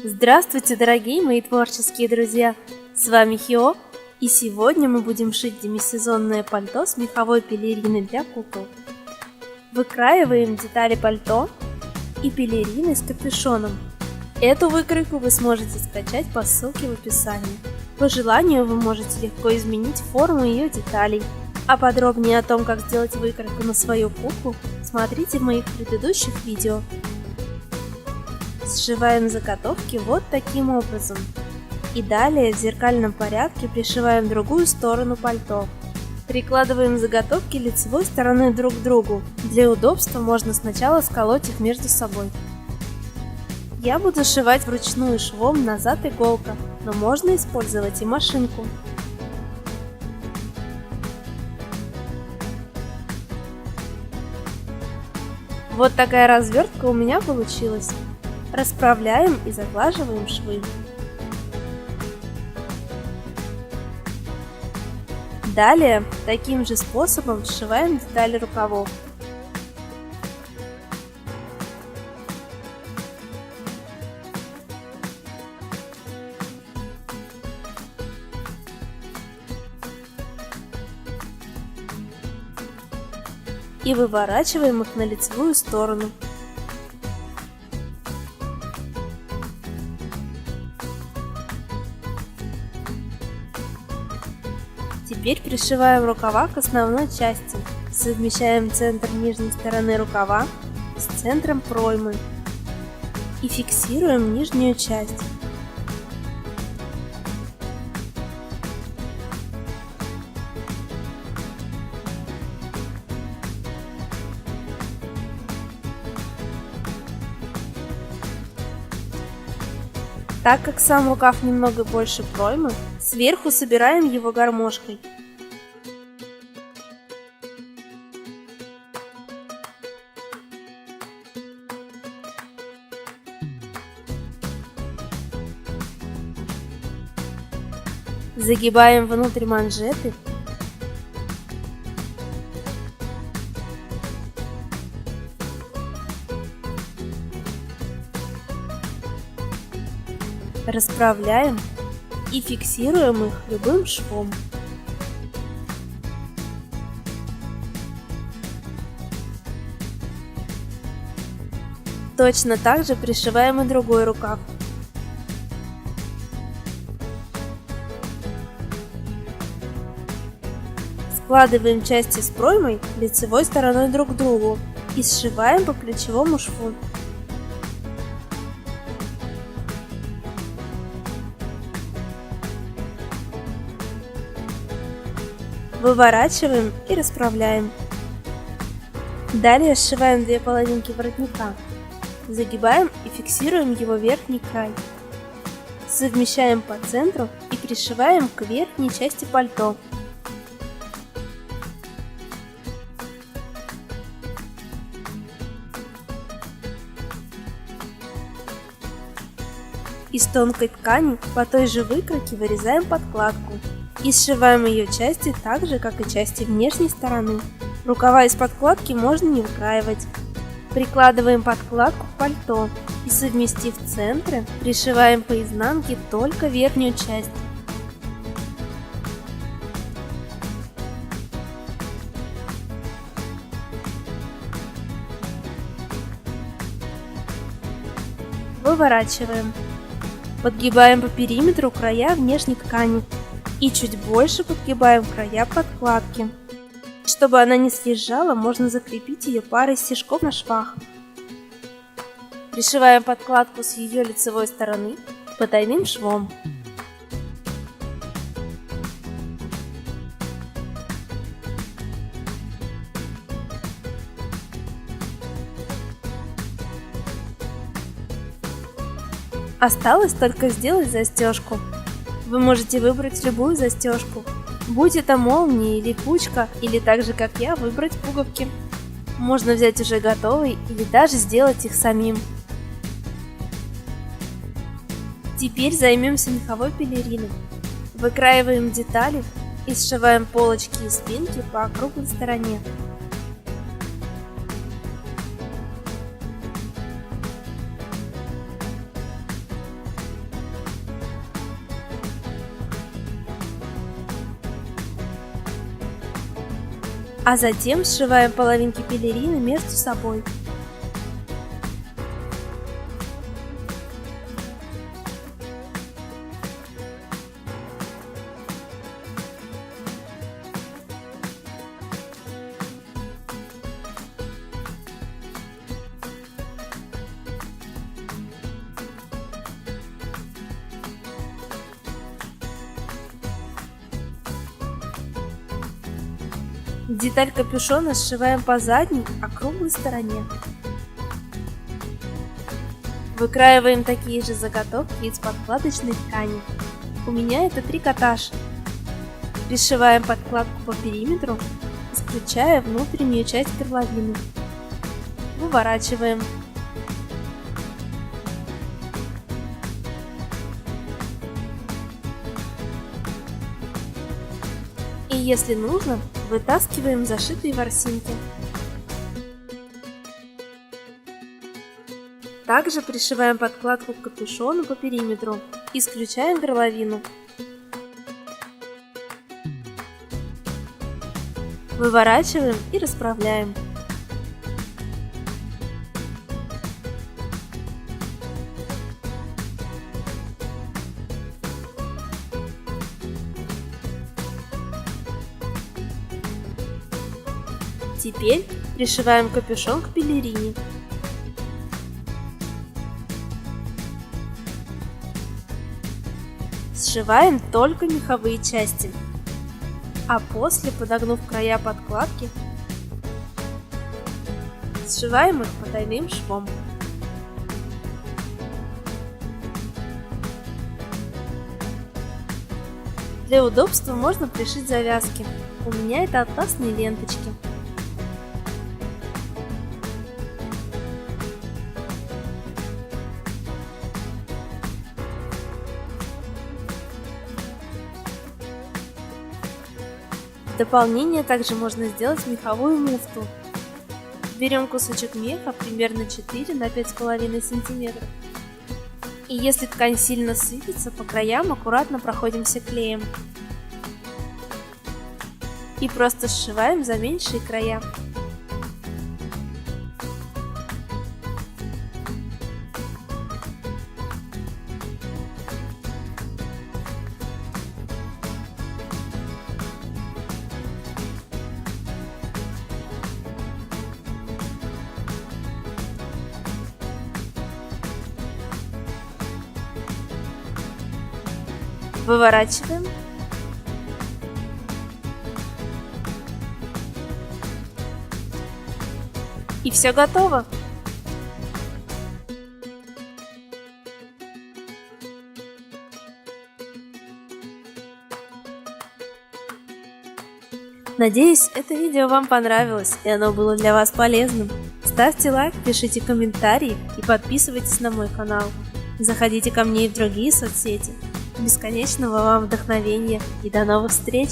Здравствуйте, дорогие мои творческие друзья! С вами Хио, и сегодня мы будем шить демисезонное пальто с меховой пелериной для кукол. Выкраиваем детали пальто и пелерины с капюшоном. Эту выкройку вы сможете скачать по ссылке в описании. По желанию вы можете легко изменить форму ее деталей. А подробнее о том, как сделать выкройку на свою куклу, смотрите в моих предыдущих видео. Сшиваем заготовки вот таким образом. И далее в зеркальном порядке пришиваем другую сторону пальто. Прикладываем заготовки лицевой стороны друг к другу. Для удобства можно сначала сколоть их между собой. Я буду сшивать вручную швом назад иголка, но можно использовать и машинку. Вот такая развертка у меня получилась. Расправляем и заглаживаем швы. Далее таким же способом сшиваем детали рукавов. И выворачиваем их на лицевую сторону. Теперь пришиваем рукава к основной части. Совмещаем центр нижней стороны рукава с центром проймы и фиксируем нижнюю часть. Так как сам рукав немного больше проймы, сверху собираем его гармошкой. Загибаем внутрь манжеты. Расправляем и фиксируем их любым швом. Точно так же пришиваем и другой рукав. Складываем части с проймой лицевой стороной друг к другу и сшиваем по плечевому шву. Выворачиваем и расправляем. Далее сшиваем две половинки воротника. Загибаем и фиксируем его верхний край. Совмещаем по центру и пришиваем к верхней части пальто. Из тонкой ткани по той же выкройке вырезаем подкладку и сшиваем ее части так же, как и части внешней стороны. Рукава из подкладки можно не выкраивать. Прикладываем подкладку к пальто и, совместив центры, пришиваем по изнанке только верхнюю часть. Выворачиваем. Подгибаем по периметру края внешней ткани и чуть больше подгибаем края подкладки. Чтобы она не съезжала, можно закрепить ее парой стежков на швах. Пришиваем подкладку с ее лицевой стороны потайным швом. Осталось только сделать застежку. Вы можете выбрать любую застежку, будь это молния или кучка, или так же как я, выбрать пуговки. Можно взять уже готовый или даже сделать их самим. Теперь займемся меховой пелериной. Выкраиваем детали и сшиваем полочки и спинки по округлой стороне. А затем сшиваем половинки пелерины между собой. Деталь капюшона сшиваем по задней округлой стороне. Выкраиваем такие же заготовки из подкладочной ткани. У меня это трикотаж. Пришиваем подкладку по периметру, исключая внутреннюю часть горловины. Выворачиваем. И если нужно, вытаскиваем зашитые ворсинки. Также пришиваем подкладку к капюшону по периметру, исключаем горловину. Выворачиваем и расправляем. Теперь пришиваем капюшон к пелерине. Сшиваем только меховые части, а после, подогнув края подкладки, сшиваем их потайным швом. Для удобства можно пришить завязки. У меня это атласные ленточки. В дополнение также можно сделать меховую муфту. Берем кусочек меха примерно 4 на 5,5 см. И если ткань сильно сыпется, по краям аккуратно проходимся клеем. И просто сшиваем за меньшие края. Выворачиваем. И все готово. Надеюсь, это видео вам понравилось и оно было для вас полезным. Ставьте лайк, пишите комментарии и подписывайтесь на мой канал. Заходите ко мне и в другие соцсети. Бесконечного вам вдохновения и до новых встреч!